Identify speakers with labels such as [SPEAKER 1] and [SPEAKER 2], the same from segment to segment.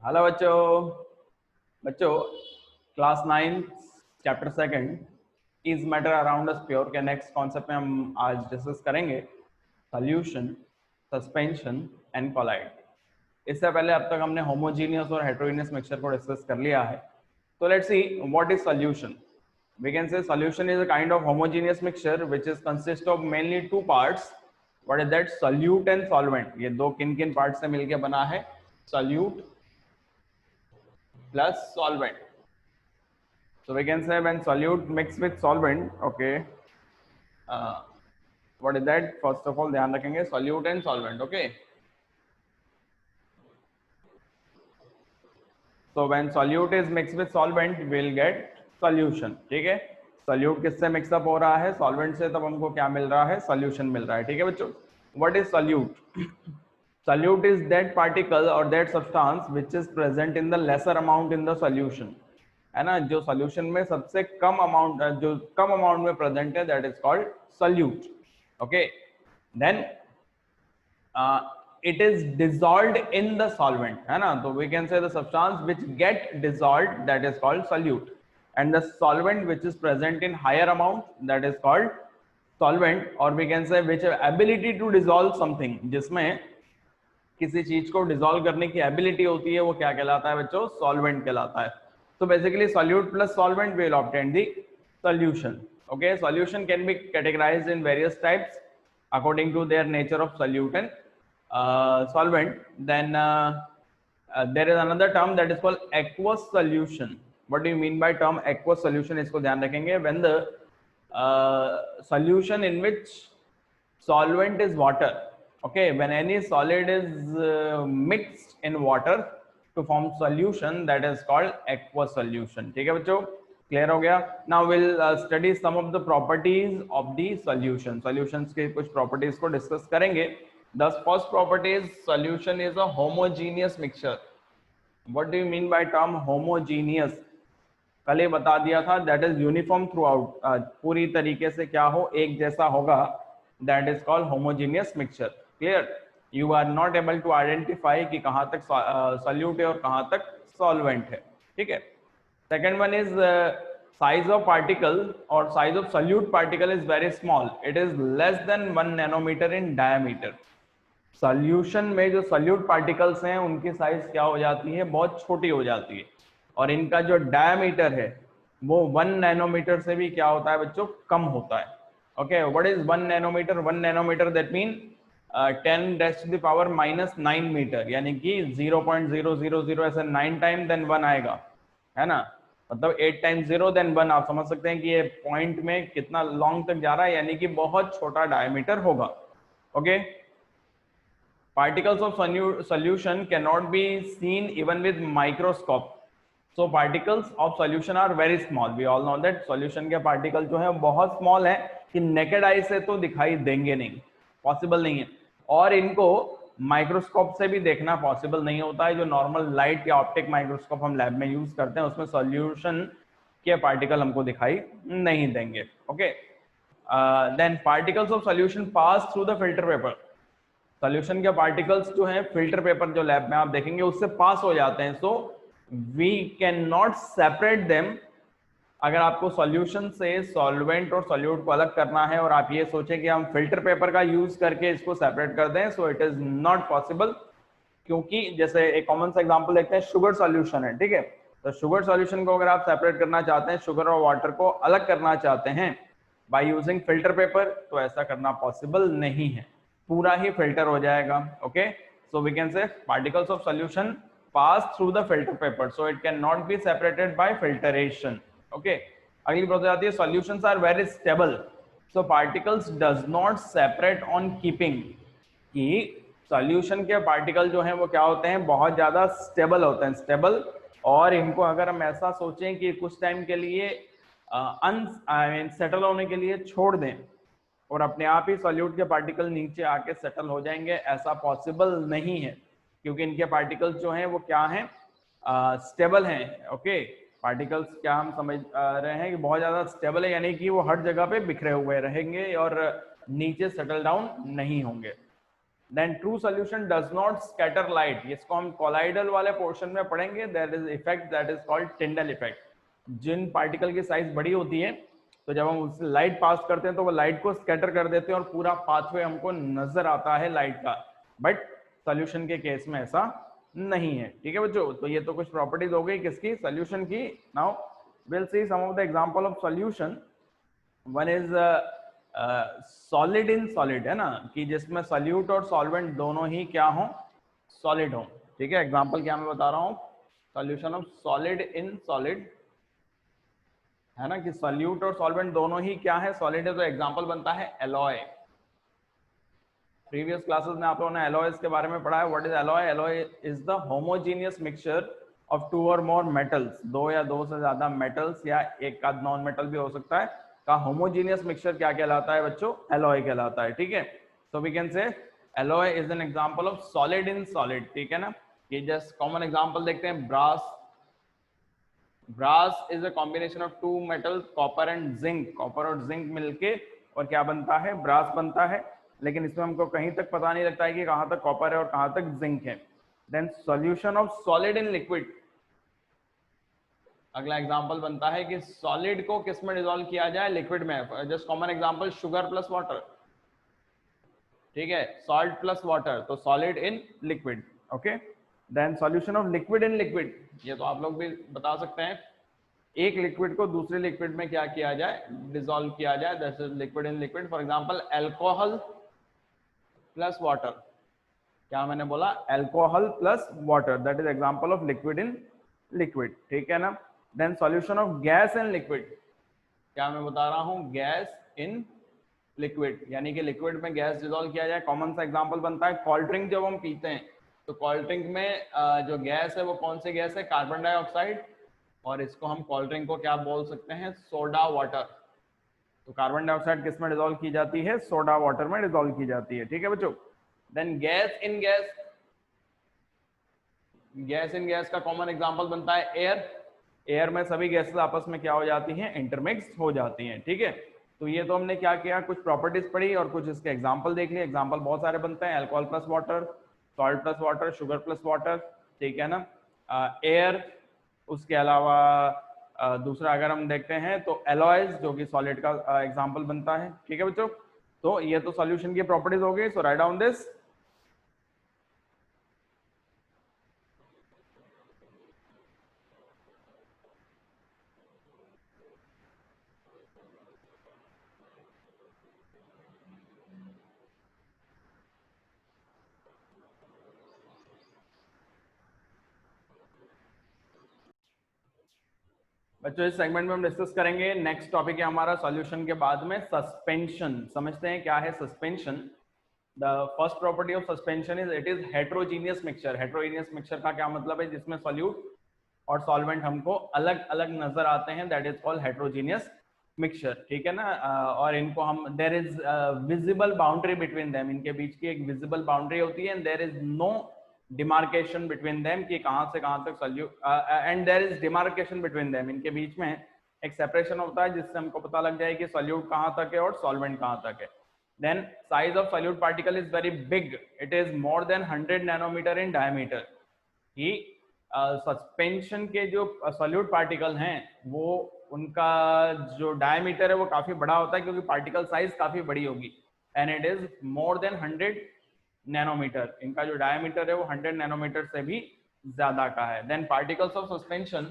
[SPEAKER 1] Hello बच्चों। बच्चों, class 9 chapter second is matter around a sphere के नेक्स्ट कॉन्सेप्ट में हम आज डिस्कस करेंगे सॉल्यूशन, सस्पेंशन एंड कोलाइड। इससे पहले अब तक हमने होमोजीनियस और हेटेरोजेनियस मिक्सचर को डिस्कस कर लिया है। तो let's see what is solution. We can say solution is a kind of homogeneous mixture which is consist of mainly two parts. What is that? Solute and solvent. ये दो किन किन part से मिलके बना है? Solute plus solvent. So we can say when solute mix with solvent, okay, uh, what is that? First of all ध्यान रखेंगे solute and solvent, okay. So when solute is mixed with solvent, we'll get solution. ठीक है, solute किससे mix up हो रहा है? solvent से, तब हमको क्या मिल रहा है? solution मिल रहा है। ठीक है बच्चों, what is solute? Solute is that particle or that substance which is present in the lesser amount in the solution. है ना, जो सॉल्यूशन में सबसे कम अमाउंट, जो कम अमाउंट में प्रेजेंट है, that is called solute. Okay, then it is dissolved in the solvent, है ना, तो we can say the substance which get dissolved, that is called solute, and the solvent which is present in higher amount, that is called solvent, or we can say which ability to dissolve something, जिसमें किसी चीज को dissolve करने की ability होती है, वो क्या कहलाता है बच्चों? सॉल्वेंट कहलाता है। तो basically solute plus solvent will obtain the solution. Okay, solution can be categorised in various types according to their nature of solute and solvent. Then there is another term that is called aqueous solution. What do you mean by term aqueous solution? इसको ध्यान रखेंगे। When the solution in which solvent is water, okay, when any solid is mixed in water to form solution, that is called aqueous solution. ठीक है बच्चों, clear हो गया? Now will study some of the properties of the solution. Solutions के कुछ properties को discuss करेंगे। The first property is solution is a homogeneous mixture. What do you mean by term homogeneous? कल ही बता दिया था, that is uniform throughout, पूरी तरीके से क्या हो, एक जैसा होगा, that is called homogeneous mixture. Clear? You are not able to identify कि कहां तक सॉल्यूट है और कहां तक सॉल्वेंट है। ठीक है। Second one is size of particle or size of solute particle is very small. It is less than 1 nanometer in diameter. Solution में जो सॉल्यूट पार्टिकल्स हैं उनकी साइज क्या हो जाती है? बहुत छोटी हो जाती है, और इनका जो डायमीटर है वो 1 नैनोमीटर से भी क्या होता है बच्चों? कम होता है। Okay, what is 1 nanometer? 1 nanometer that mean 10⁻⁻⁹ meter, यानी कि 0.000 ऐसे 9 टाइम देन 1 आएगा, है ना, मतलब 8 टाइम्स 0 देन 1। आप समझ सकते हैं कि ये पॉइंट में कितना लॉन्ग तक जा रहा है, यानी कि बहुत छोटा डायमीटर होगा। Okay, particles of solution cannot be seen even with microscope. So particles of solution are very small. We all know that solution के particle जो है बहुत small है कि naked eye से तो दिखाई देंगे नहीं, possible नहीं है, और इनको माइक्रोस्कोप से भी देखना पॉसिबल नहीं होता है। जो नॉर्मल लाइट या ऑप्टिक माइक्रोस्कोप हम लैब में यूज करते हैं उसमें सॉल्यूशन के पार्टिकल हमको दिखाई नहीं देंगे। Okay, then particles of solution pass through the filter paper. Solution के पार्टिकल्स जो हैं फिल्टर पेपर जो लैब में आप देखेंगे उससे पास हो जाते हैं। So we can not separate them. अगर आपको सॉल्यूशन से सॉल्वेंट और सॉल्यूट को अलग करना है और आप ये सोचें कि हम फिल्टर पेपर का यूज करके इसको सेपरेट कर दें, so it is not possible. क्योंकि जैसे एक कॉमन सा एग्जांपल देखते हैं, शुगर सॉल्यूशन है, ठीक है, तो शुगर सॉल्यूशन को अगर आप सेपरेट करना चाहते हैं, शुगर और वाटर को अलग करना चाहते हैं बाय यूजिंग फिल्टर पेपर, तो ऐसा करना पॉसिबल नहीं है, पूरा ही फिल्टर हो जाएगा। Okay, so we can say particles of solution pass through the filter paper, so it can not be separated by filtration. Okay, अगली बात आती है solutions are very stable, so particles does not separate on keeping. कि solution के particle जो हैं वो क्या होते हैं? बहुत ज्यादा स्टेबल होते हैं, स्टेबल, और इनको अगर हम ऐसा सोचें कि कुछ टाइम के लिए सेटल होने के लिए छोड़ दें और अपने आप ही सॉल्यूट के पार्टिकल नीचे आके सेटल हो जाएंगे, ऐसा पॉसिबल नहीं है, क्योंकि इनके पार्टिकल्स जो हैं वो क्या हैं? स्टेबल हैं। ओके, पार्टिकल्स क्या हम समझ रहे हैं कि बहुत ज्यादा स्टेबल है, यानी कि वो हर जगह पे बिखरे हुए रहेंगे और नीचे सेटल डाउन नहीं होंगे। Then true solution does not scatter light, इसको हम कोलाइडल वाले पोर्शन में पढ़ेंगे, that is effect that is called Tyndall effect. जिन पार्टिकल की साइज बड़ी होती है तो जब हम उससे लाइट पास करते हैं तो वो लाइट को स्कैटर कर देते हैं और पूरा पाथवे हमको नजर आता है लाइट का, बट सोल्यूशन के केस में ऐसा नहीं है। ठीक है बच्चों, तो ये तो कुछ प्रॉपर्टीज हो गई किसकी, सोल्यूशन की। Now we'll see some of the example of solution. One is solid in solid, है ना, कि जिसमें solute और solvent दोनों ही क्या हो, solid हो। ठीक है, एग्जांपल क्या मैं बता रहा हूँ, solution of solid in solid, है ना, कि solute और solvent दोनों ही क्या है, solid है, तो एग्जांपल बनता है alloy। प्रीवियस क्लासेस में आप लोगों ने एलॉयज के बारे में पढ़ा है। What is alloy? Alloy is the homogeneous mixture of two और मोर मेटल्स, दो या दो से ज्यादा मेटल्स या एक का नॉन मेटल भी हो सकता है, का होमोजेनियस मिक्सचर क्या कहलाता है बच्चों? एलॉय कहलाता है। ठीक है, so we can say alloy is an example of solid in solid. ठीक है ना, ये जस्ट कॉमन एग्जांपल देखते हैं, brass. Brass is a combination of two metal, copper and zinc. Copper और जिंक मिलके और क्या बनता है? ब्रास बनता है। लेकिन इसमें हमको कहीं तक पता नहीं लगता है कि कहां तक कॉपर है और कहां तक जिंक है। Then solution of solid in liquid, अगला एग्जांपल बनता है कि सॉलिड को किस में डिसॉल्व किया जाए? लिक्विड में। Just common example, sugar plus water. ठीक है, सॉल्ट प्लस वाटर, तो solid in liquid. Okay, then solution of liquid in liquid, ये तो आप लोग भी बता सकते हैं, एक लिक्विड को दूसरे लिक्विड में क्या किया जाए? डिसॉल्व किया जाए, that is liquid in liquid. For example alcohol plus water, क्या मैंने बोला? Alcohol plus water, that is example of liquid in liquid. ठीक है ना, then solution of gas in liquid, क्या मैं बता रहा हूं? गैस इन लिक्विड, यानी कि लिक्विड में गैस डिसॉल्व किया जाए। कॉमन सा एग्जांपल बनता है कोल्ड ड्रिंक, जब हम पीते हैं तो कोल्ड ड्रिंक में जो गैस है वो कौन सी गैस है? कार्बन डाइऑक्साइड, और इसको हम कोल्ड ड्रिंक को क्या बोल सकते हैं? Soda water. तो कार्बन डाइऑक्साइड किस में डिसॉल्व की जाती है? सोडा वाटर में डिसॉल्व की जाती है। ठीक है बच्चों, then gas in gas, gas in gas का कॉमन एग्जांपल बनता है एयर। एयर में सभी गैसेस आपस में क्या हो जाती हैं? इंटरमिक्स हो जाती हैं। ठीक है, तो ये तो हमने क्या किया, कुछ प्रॉपर्टीज पढ़ी और कुछ इसके एग्जांपल देख लिए। एग्जांपल बहुत सारे बनते हैं, alcohol plus water, salt plus water, sugar plus water. ठीक है ना, एयर, उसके अलावा दूसरा अगर हम देखते हैं तो एलॉयज, जो कि सॉलिड का एग्जांपल बनता है। ठीक है बच्चों, तो ये तो सॉल्यूशन की प्रॉपर्टीज हो गई। सो राइट डाउन दिस। बच्चों इस सेगमेंट में हम डिस्कस करेंगे, नेक्स्ट टॉपिक है हमारा सॉल्यूशन के बाद में सस्पेंशन। समझते हैं क्या है suspension. The first property of suspension is it is heterogeneous mixture. Heterogeneous mixture का क्या मतलब है? जिसमें सॉल्यूट और सॉल्वेंट हमको अलग अलग नजर आते हैं, that is called heterogeneous mixture. ठीक है ना, और इनको हम, there is visible boundary between them, इनके बीच की एक विजिबल बाउंड्री होती है, and there is no demarcation between them कि कहां से कहां तक solute, and there is demarcation between them, इनके बीच में एक सेपरेशन होता है जिससे हमको पता लग जाए कि सॉल्यूट कहां तक है और सॉल्वेंट कहां तक है। Then size of solute particle is very big, it is more than 100 nanometer in diameter. कि सस्पेंशन के जो सॉल्यूट पार्टिकल हैं वो उनका जो डायमीटर है वो काफी बड़ा होता है, क्योंकि पार्टिकल साइज काफी बड़ी होगी, and it is more than 100 nanometer. इनका जो डायमीटर है वो 100 नैनोमीटर से भी ज्यादा का है। Then particles of suspension,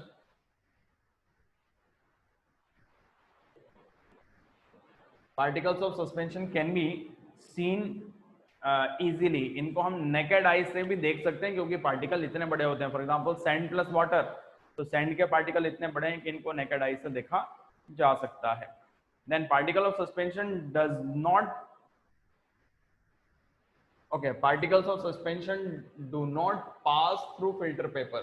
[SPEAKER 1] particles of suspension can be seen easily, इनको हम नेकेड आई से भी देख सकते हैं क्योंकि पार्टिकल इतने बड़े होते हैं। For example sand plus water, तो सैंड के पार्टिकल इतने बड़े हैं कि इनको नेकेड आई से देखा जा सकता है। Then particle of suspension does not, okay, particles of suspension do not pass through filter paper.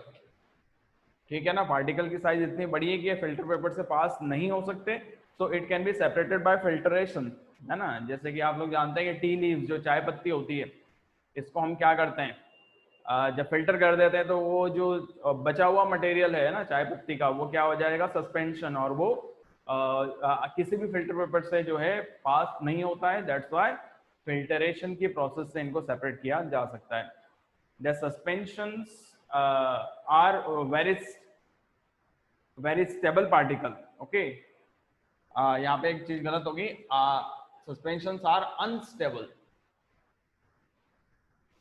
[SPEAKER 1] ठीक है ना, पार्टिकल की साइज इतनी बड़ी है कि ये फिल्टर पेपर से पास नहीं हो सकते, तो it can B separated by filtration, है ना। जैसे कि आप लोग जानते हैं कि टी लीव्स, जो चाय पत्ती होती है, इसको हम क्या करते हैं, जब फिल्टर कर देते हैं तो वो जो बचा हुआ मटेरियल है ना चाय पत्ती का, वो क्या हो जाएगा? सस्पेंशन, और वो किसी भी फिल्टर पेपर से जो है पास नहीं होता है। दैट्स व्हाई फिल्टरेशन की प्रोसेस से इनको सेपरेट किया जा सकता है। The suspensions are very stable particle. Okay, यहाँ पे एक चीज गलत होगी, सस्पेंशंस आर अनस्टेबल,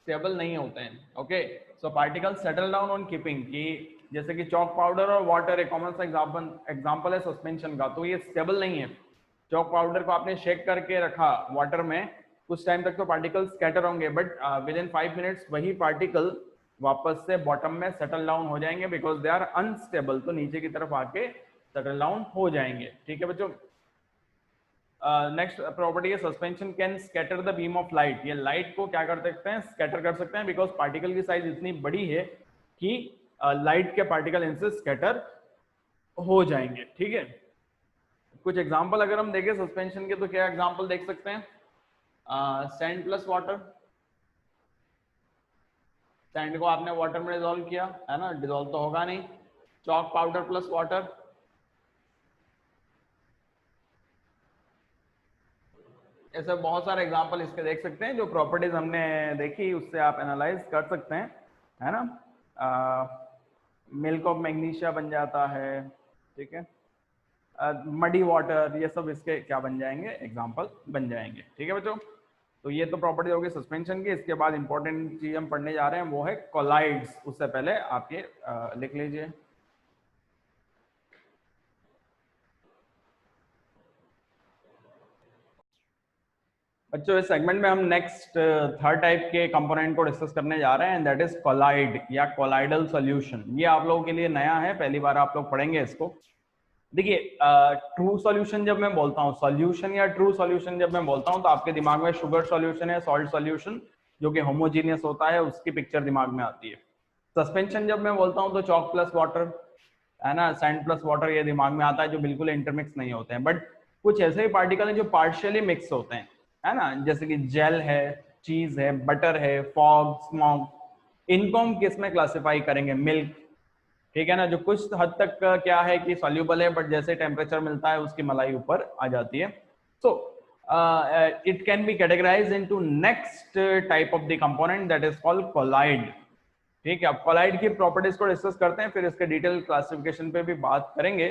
[SPEAKER 1] स्टेबल नहीं होते हैं। Okay, so particle settle down on keeping, कि जैसे कि चॉक पाउडर और वाटर एक कॉमन सा एग्जांपल है सस्पेंशन का, तो ये स्टेबल नहीं है। चॉक पाउडर को आपने शेक करके रखा वाटर में, कुछ टाइम तक तो पार्टिकल स्कैटर होंगे, बट विद इन 5 मिनट्स वही पार्टिकल वापस से बॉटम में सेटल डाउन हो जाएंगे, बिकॉज दे आर अनस्टेबल, तो नीचे की तरफ आके सेटल डाउन हो जाएंगे। ठीक है बच्चों, नेक्स्ट प्रॉपर्टी है suspension can scatter the beam of light. ये लाइट को क्या कर सकते हैं, स्कैटर कर सकते हैं, बिकॉज पार्टिकल की साइज इतनी बड़ी है कि लाइट के पार्टिकल इनसे स्कैटर हो जाएंगे। ठीक है, कुछ एग्जांपल अगर हम देखें सस्पेंशन के, तो क्या एग्जांपल देख सकते हैं, सैंड प्लस वाटर। सैंड को आपने वाटर में डिजोल्व किया है ना, डिजोल्व तो होगा नहीं। चॉक पाउडर प्लस वाटर, ऐसे बहुत सारे एग्जांपल इसके देख सकते हैं। जो प्रॉपर्टीज हमने देखी उससे आप एनालाइज कर सकते हैं, है ना। मिल्क ऑफ मैग्नीशिया बन जाता है, ठीक है। मडी वाटर, ये सब इसके क्या बन जाएंगे, एग्जांपल बन जाएंगे। ठीक है बच्चों, तो ये तो प्रॉपर्टी होगी सस्पेंशन की। इसके बाद इंपॉर्टेंट चीज हम पढ़ने जा रहे हैं वो है कोलाइड्स। उससे पहले आप ये लिख लीजिए। बच्चों इस सेगमेंट में हम नेक्स्ट थर्ड टाइप के कंपोनेंट को डिस्कस करने जा रहे हैं, दैट इज कोलाइड या कोलाइडल सॉल्यूशन। ये आप लोगों के लिए नया है, पहली बार आप लोग पढ़ेंगे इसको। देखिए, ट्रू सॉल्यूशन जब मैं बोलता हूँ, सॉल्यूशन या ट्रू सॉल्यूशन जब मैं बोलता हूँ, तो आपके दिमाग में शुगर सॉल्यूशन है, सॉल्ट सॉल्यूशन जो कि होमोजीनियस होता है, उसकी पिक्चर दिमाग में आती है। सस्पेंशन जब मैं बोलता हूँ तो चॉक प्लस वाटर, है ना, सैंड प्लस वाटर, ये दिमाग में आता है, जो बिल्कुल इंटरमिक्स नहीं होते हैं। बट कुछ ऐसे ही पार्टिकल हैं जो पार्शियली मिक्स होते हैं, है ना, जैसे कि जेल है, चीज है, बटर है, फॉग, स्मॉग। इनको हम किस में क्लासिफाई करेंगे, मिल्क। ठीक है ना, जो कुछ हद तक क्या है कि सॉल्यूबल है, बट जैसे टेम्परेचर मिलता है उसकी मलाई ऊपर आ जाती है। So it can be categorized into next type of the component that is called colloid. ठीक है, अब कोलाइड की प्रॉपर्टीज को डिस्कस करते हैं, फिर इसके डिटेल क्लासिफिकेशन पे भी बात करेंगे।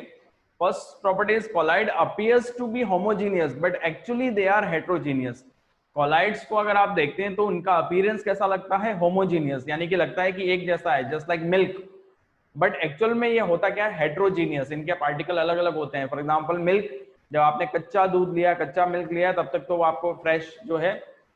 [SPEAKER 1] First property is colloid appears to be homogeneous but actually they are heterogeneous. Colloids को अगर आप देखते हैं तो उनका अपीयरेंस कैसा लगता है, होमोजीनियस, यानी कि लगता है कि एक जैसा है, just like milk. But actual में ये होता क्या है, हेट्रोजीनियस, इनके पार्टिकल अलग अलग होते हैं। फॉर एग्जांपल मिल्क, जब आपने कच्चा दूध लिया, कच्चा मिल्क लिया, तब तक तो वो आपको फ्रेश जो है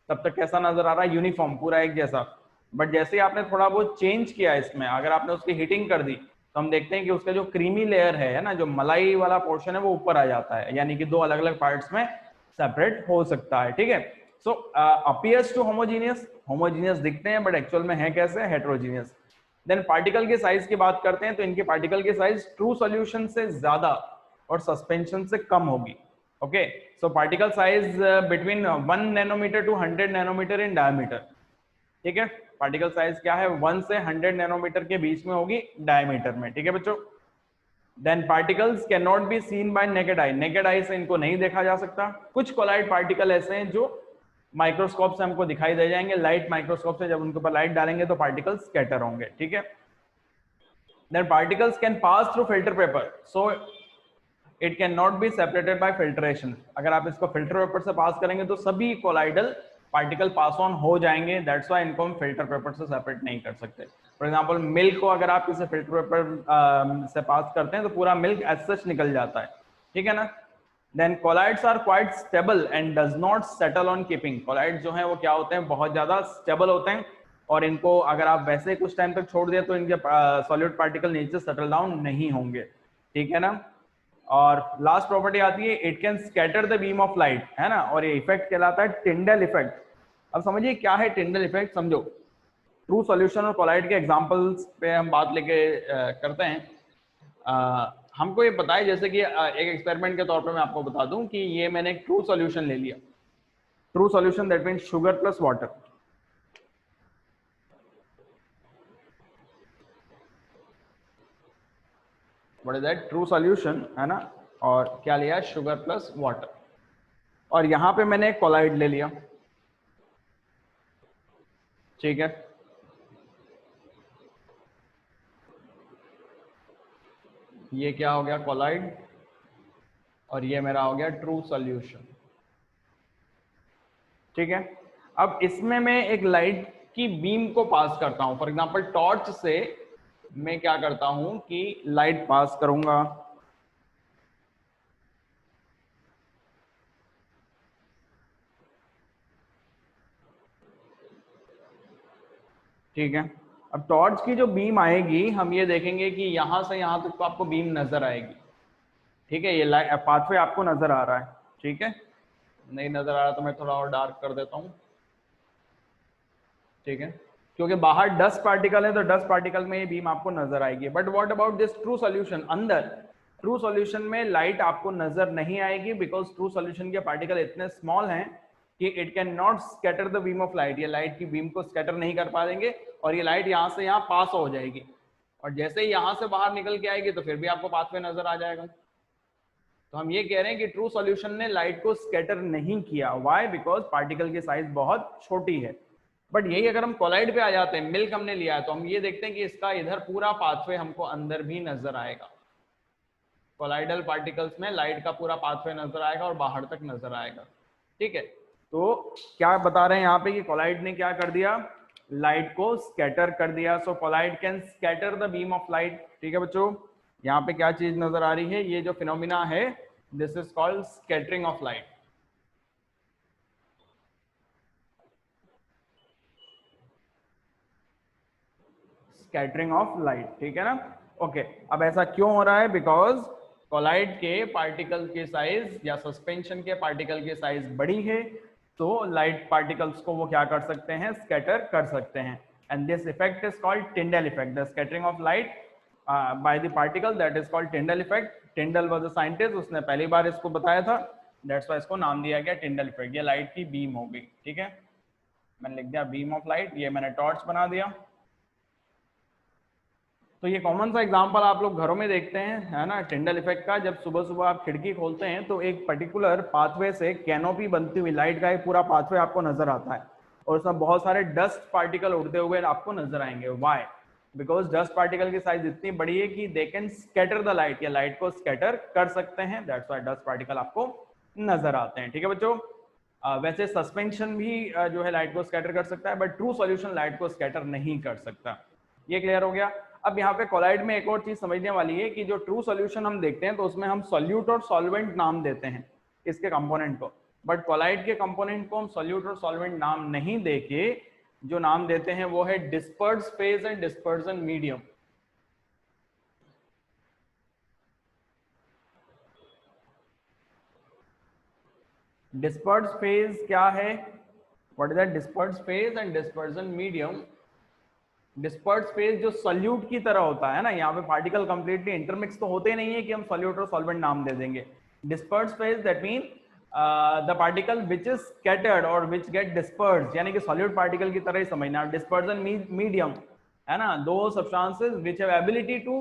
[SPEAKER 1] तब तक कैसा नजर आ रहा है, यूनिफॉर्म, पूरा एक जैसा। बट जैसे ही आपने थोड़ा बहुत चेंज किया इसमें, अगर आपने उसकी हीटिंग कर दी, तो हम देखते हैं कि उसका जो क्रीमी लेयर है ना, जो मलाई वाला पोर्शन है, वो ऊपर आ जाता है, यानी कि दो अलग अलग पार्ट्स में सेपरेट हो सकता है। ठीक है, सो अपीयर्स टू होमोजीनियस, होमोजीनियस दिखते हैं बट एक्चुअल में है कैसे, हेट्रोजीनियस। देन पार्टिकल के साइज की बात करते हैं, तो इनके पार्टिकल की साइज ट्रू सॉल्यूशन से ज्यादा और सस्पेंशन से कम होगी। Okay, so particle size between 1 nanometer to 100 nanometer in diameter. ठीक है, पार्टिकल साइज क्या है, 1 से 100 नैनोमीटर के बीच में होगी डायमीटर में। ठीक है बच्चों, then particles can not be seen by naked eye, naked eye से इनको नहीं देखा जा सकता। कुछ कोलाइड पार्टिकल ऐसे हैं जो माइक्रोस्कोप से हमको दिखाई दे जाएंगे, लाइट माइक्रोस्कोप से जब उनके ऊपर लाइट डालेंगे तो पार्टिकल्स स्कैटर होंगे। ठीक है, then particles can pass through filter paper, so it can not be separated by filtration. अगर आप इसको फिल्टर पेपर से पास करेंगे तो सभी कोलाइडल पार्टिकल पास ऑन हो जाएंगे, दैट्स व्हाई इनको हम फिल्टर पेपर से सेपरेट नहीं कर सकते। फॉर एग्जांपल मिल्क को अगर आप इसे फिल्टर पेपर से पास करते हैं तो पूरा मिल्क एज सच निकल जाता है। ठीक है ना, then colloids are quite stable and does not settle on keeping. Colloids जो हैं वो क्या होते हैं, बहुत ज्यादा स्टेबल होते हैं, और इनको अगर आप वैसे कुछ टाइम तक छोड़ दिए तो इनके सॉलिड पार्टिकल नीचे सेटल डाउन नहीं होंगे। ठीक है ना, और लास्ट प्रॉपर्टी आती है, it can scatter the beam of light, है ना, और ये इफेक्ट कहलाता है टिंडल इफेक्ट। अब समझिए क्या है टिंडल इफेक्ट, समझो। ट्रू सॉल्यूशन और कोलाइड के एग्जांपल्स पे हम बात लेके करते हैं। हमको ये पता है, जैसे कि एक एक्सपेरिमेंट के तौर पे मैं आपको बता दूं कि ये मैंने एक ट्रू सॉल्यूशन ले लिया। True solution that means sugar plus water. What is that, true solution, है ना, और क्या लिया, शुगर प्लस वाटर। और यहाँ पे मैंने एक कोलाइड ले लिया। ठीक है, ये क्या हो गया कोलाइड, और ये मेरा हो गया ट्रू सॉल्यूशन। ठीक है, अब इसमें मैं एक लाइट की बीम को पास करता हूं, फॉर एग्जांपल टॉर्च से मैं क्या करता हूं कि लाइट पास करूंगा। ठीक है, अब टॉर्च की जो बीम आएगी हम ये देखेंगे कि यहां से यहां तक तो आपको बीम नजर आएगी। ठीक है, ये पाथवे आपको नजर आ रहा है। ठीक है, नहीं नजर आ रहा तो मैं थोड़ा और डार्क कर देता हूं। ठीक है, क्योंकि बाहर डस्ट पार्टिकल है तो डस्ट पार्टिकल में ये बीम आपको नजर आएगी। But what about this true solution? अंदर ट्रू सॉल्यूशन में लाइट आपको नजर नहीं आएगी, बिकॉज ट्रू सॉल्यूशन के पार्टिकल इतने स्मॉल हैं कि it can not scatter the beam of light. ये लाइट की बीम को स्कैटर नहीं कर पाएंगे और ये लाइट यहाँ से यहाँ पास हो जाएगी, और जैसे ही यहाँ से बाहर निकल के आएगी तो फिर भी आपको पाथवे नजर आ जाएगा। तो हम ये कह रहे हैं कि ट्रू सॉल्यूशन ने लाइट को स्कैटर नहीं किया। व्हाई? बिकॉज पार्टिकल की साइज बहुत छोटी है। बट यही अगर हम कोलाइड पे आ जाते हैं, मिल्क हमने लिया है, तो हम ये देखते हैं कि इसका इधर पूरा पाथवे हमको अंदर भी नजर आएगा। कोलाइडल पार्टिकल्स में लाइट का पूरा पाथवे नजर आएगा और बाहर तक नजर आएगा। ठीक है, तो क्या बता रहे हैं यहाँ पे कि कोलाइड ने क्या कर दिया? लाइट को स्कैटर कर दिया। So colloid can scatter the beam of light. ठीक है बच्चों, यहाँ पे क्या चीज नजर आ रही है? ये जो फिनोमिना है, this is called scattering of light. Scattering of light. ठीक है ना? ओके, अब ऐसा क्यों हो रहा है? बिकॉज कोलाइड के पार्टिकल की साइज या सस्पेंशन के पार्टिकल की साइज बड़ी है, तो लाइट पार्टिकल्स को वो क्या कर सकते हैं? स्कैटर कर सकते हैं। And this effect is called Tyndall effect. The scattering of light by the particle, that is called Tyndall effect. टिंडल was a scientist, उसने पहली बार इसको बताया था, दैट्स व्हाई इसको नाम दिया गया टिंडल इफेक्ट। ये लाइट की बीम हो गई। ठीक है, मैंने लिख दिया बीम ऑफ लाइट, ये मैंने टॉर्च बना दिया। तो ये कॉमन सा एग्जांपल आप लोग घरों में देखते हैं, है ना, टिंडल इफेक्ट का। जब सुबह सुबह आप खिड़की खोलते हैं तो एक पर्टिकुलर पाथवे से कैनोपी बनती हुई लाइट का एक पूरा पाथवे आपको नजर आता है, और उसमें बहुत सारे डस्ट पार्टिकल उड़ते हुए आपको नजर आएंगे। व्हाई? बिकॉज डस्ट पार्टिकल की साइज इतनी बड़ी है कि they can scatter the light, या लाइट को स्कैटर कर सकते हैं। दैट्स व्हाई डस्ट पार्टिकल आपको नजर आते हैं। ठीक है बच्चों, वैसे सस्पेंशन भी जो है लाइट को स्कैटर कर सकता है, बट ट्रू सॉल्यूशन लाइट को स्कैटर नहीं कर सकता। ये क्लियर हो गया? अब यहाँ पे कोलाइड में एक और चीज समझने वाली है कि जो ट्रू सॉल्यूशन हम देखते हैं तो उसमें हम सॉल्यूट और सॉल्वेंट नाम देते हैं इसके कंपोनेंट को, बट कोलाइड के कंपोनेंट को हम सॉल्यूट और सॉल्वेंट नाम नहीं देके जो नाम देते हैं वो है disperse phase and dispersion medium. Disperse phase क्या है? What is that? Disperse phase and dispersion medium. Disperse phase जो सॉल्यूट की तरह होता है ना, यहाँ पे पार्टिकल कंप्लीटली इंटरमिक्स तो होते नहीं है कि हम सॉल्यूट और सॉल्वेंट नाम दे देंगे। Disperse phase that mean the particle which is scattered और विच गेट डिस्पर्स, यानी कि सॉल्यूट पार्टिकल की तरह ही समझना। डिस्पर्जन मीडियम है ना, दो substances which have ability to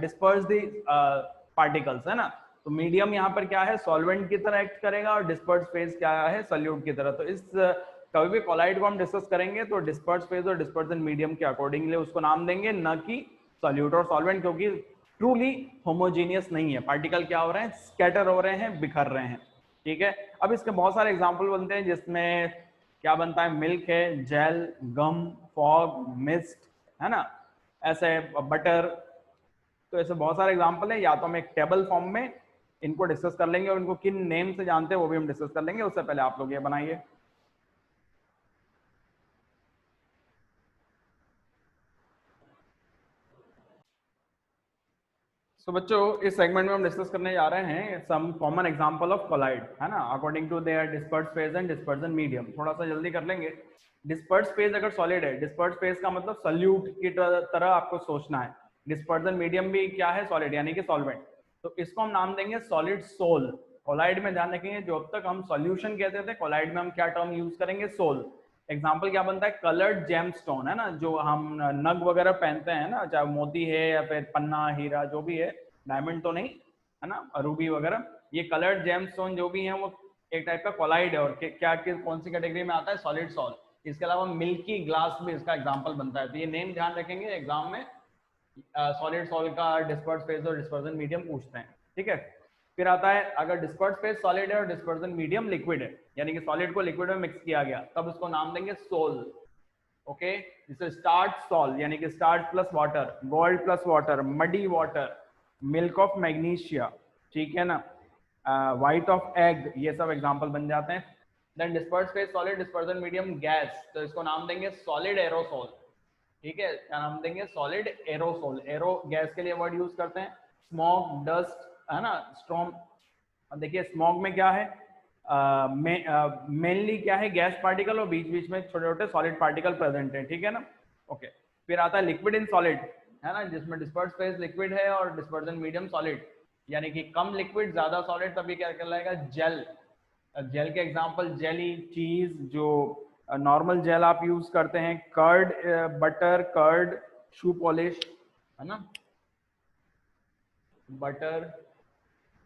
[SPEAKER 1] disperse the particles, है ना। तो मीडियम यहाँ पर क्या है? सॉल्वेंट की तरह एक्ट करेगा, और डिस्पर्स फेज क्या है? सॉल्यूट की तरह। तो इस कभी भी कोलाइड को हम डिस्कस करेंगे तो डिस्पर्स फेज और डिस्पर्जन मीडियम के अकॉर्डिंगली उसको नाम देंगे, न कि सॉल्यूट और सॉल्वेंट, क्योंकि ट्रूली होमोजीनियस नहीं है। पार्टिकल क्या हो रहे हैं? स्कैटर हो रहे हैं, बिखर रहे हैं। ठीक है, अब इसके बहुत सारे एग्जाम्पल बनते हैं जिसमें क्या बनता है? मिल्क है, जेल, गम, फॉग, मिस्ट, है ना, ऐसे बटर। तो ऐसे बहुत सारे एग्जाम्पल है। या तो हम एक टेबल फॉर्म में इनको डिस्कस कर लेंगे, और इनको किन नेम से जानते हैं वो भी हम डिस्कस कर लेंगे। उससे पहले आप लोग ये बनाइए। तो बच्चों इस सेगमेंट में हम डिस्कस करने जा रहे हैं some common example of colloid, है ना, according to their disperse phase and dispersion medium. थोड़ा सा जल्दी कर लेंगे। डिस्पर्स फेज अगर सॉलिड है, डिस्पर्स फेज का मतलब सॉल्यूट की तरह आपको सोचना है। डिस्पर्जन मीडियम भी क्या है? सॉलिड, यानी कि सॉल्वेंट। तो इसको हम नाम देंगे सॉलिड सोल। कोलाइड में ध्यान रखेंगे, जो अब तक हम सॉल्यूशन कहते थे, कोलाइड में हम क्या टर्म यूज करेंगे? सोल। एग्जाम्पल क्या बनता है? कलर्ड जेमस्टोन, है ना, जो हम नग वगैरह पहनते हैं ना, चाहे मोती है या फिर पन्ना, हीरा, जो भी है, डायमंड तो नहीं, है ना, रूबी वगैरह। ये कलर्ड जेमस्टोन जो भी है वो एक टाइप का कोलाइड है, और क्या कौन सी कैटेगरी में आता है? Solid sol. इसके अलावा मिल्की ग्लास भी इसका एग्जाम्पल बनता है। तो ये नेम ध्यान रखेंगे, एग्जाम में सॉलिड सॉल्ट का डिस्पर्स फेज और डिस्पर्जन मीडियम पूछते हैं, ठीक है। फिर आता है अगर डिस्पर्स फेज सॉलिड है और डिस्पर्जन मीडियम लिक्विड है, यानी कि सॉलिड को लिक्विड में मिक्स किया गया, तब उसको नाम देंगे सोल। ओके, जैसे स्टार्च सॉल यानी कि starch plus water, gold plus water, muddy water, milk of magnesia, ठीक है ना, व्हाइट ऑफ एग, ये सब एग्जांपल बन जाते हैं। Then disperse phase solid, dispersion medium gas, तो इसको नाम देंगे सॉलिड एरोसोल, ठीक है, क्या नाम देंगे, सॉलिड एरोसोल। एरो गैस के लिए वर्ड यूज करते हैं, स्मोक, डस्ट, है ना, स्टॉर्म। देखिए स्मोक में क्या है, मेनली क्या है, गैस पार्टिकल और बीच बीच में छोटे छोटे सॉलिड पार्टिकल प्रेजेंट है, ठीक है ना। ओके, फिर आता है लिक्विड इन सॉलिड, है ना, जिसमें डिस्पर्स फेज लिक्विड है और डिस्पर्जन मीडियम सॉलिड, यानी कि कम लिक्विड ज्यादा सॉलिड, तभी क्या कहलाएगा, जेल। जेल के एग्जांपल जेली, चीज, जो नॉर्मल जेल आप यूज करते हैं, curd, butter, curd, shoe polish, है ना, बटर,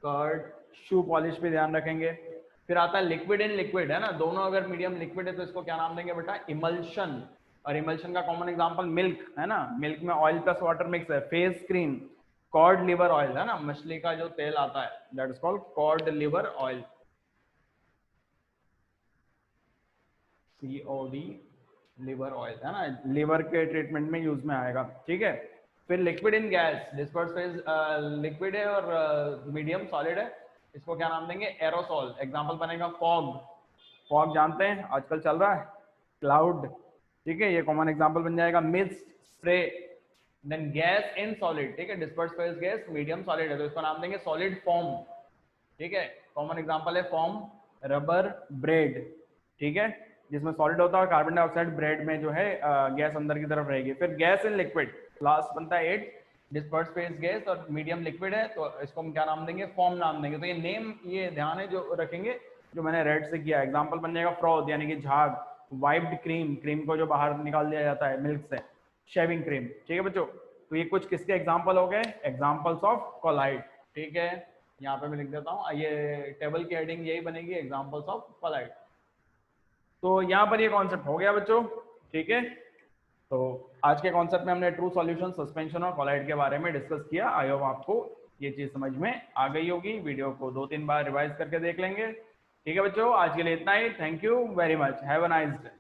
[SPEAKER 1] कर्ड, शू पॉलिश पे ध्यान रखेंगे। फिर आता है लिक्विड इन लिक्विड, है ना, दोनों अगर मीडियम लिक्विड है तो इसको क्या नाम देंगे बेटा, इमल्शन। और इमल्शन का कॉमन एग्जांपल मिल्क, है ना, मिल्क में ऑयल प्लस वाटर मिक्स है, face cream, cod liver oil, है ना, मछली का जो तेल आता है, that is called cod liver oil, COD liver oil, है ना, लिवर के ट्रीटमेंट में यूज में आएगा, ठीक है। फिर liquid in gas, disperse phase liquid है और मीडियम सॉलिड है, इसको क्या नाम देंगे, एरोसोल। एग्जांपल बनेगा फॉग, फॉग जानते हैं आजकल चल रहा है, क्लाउड, ठीक है, ये कॉमन एग्जांपल बन जाएगा। Mist, spray. Then gas in solid, ठीक है, disperse phase gas medium solid है तो इसको नाम देंगे सॉलिड फॉर्म, ठीक है, कॉमन एग्जांपल है फॉर्म, रबर, ब्रेड, ठीक है, जिसमें सॉलिड होता है, कार्बन डाइऑक्साइड, ब्रेड में जो है गैस अंदर की तरफ रहेगी। फिर गैस इन लिक्विड, लास्ट बनता है 8, डिस्पर्स फेज गैस और मीडियम लिक्विड है तो इसको हम क्या नाम देंगे, फॉर्म नाम देंगे। तो ये नेम, ये ध्यान है जो रखेंगे, जो मैंने रेड से किया। एग्जांपल बन जाएगा फ्रॉथ यानी कि झाग, वाइप्ड क्रीम, क्रीम को जो बाहर निकाल दिया जाता है मिल्क से, शेविंग क्रीम, ठीक है बच्चों। तो ये कुछ किसके एग्जाम्पल हो गए, एग्जाम्पल्स ऑफ कोलाइड, ठीक है, यहाँ पे मैं लिख देता हूँ, ये टेबल की हेडिंग यही बनेगी, एग्जाम्पल्स ऑफ कोलाइड। तो यहाँ पर ये कॉन्सेप्ट हो गया बच्चों, ठीक है। तो आज के कॉन्सेप्ट में हमने ट्रू सॉल्यूशन, सस्पेंशन और कोलाइड के बारे में डिस्कस किया। आई होप आपको ये चीज समझ में आ गई होगी। वीडियो को 2-3 बार रिवाइज करके देख लेंगे, ठीक है बच्चों। आज के लिए इतना ही, thank you very much, have a nice day.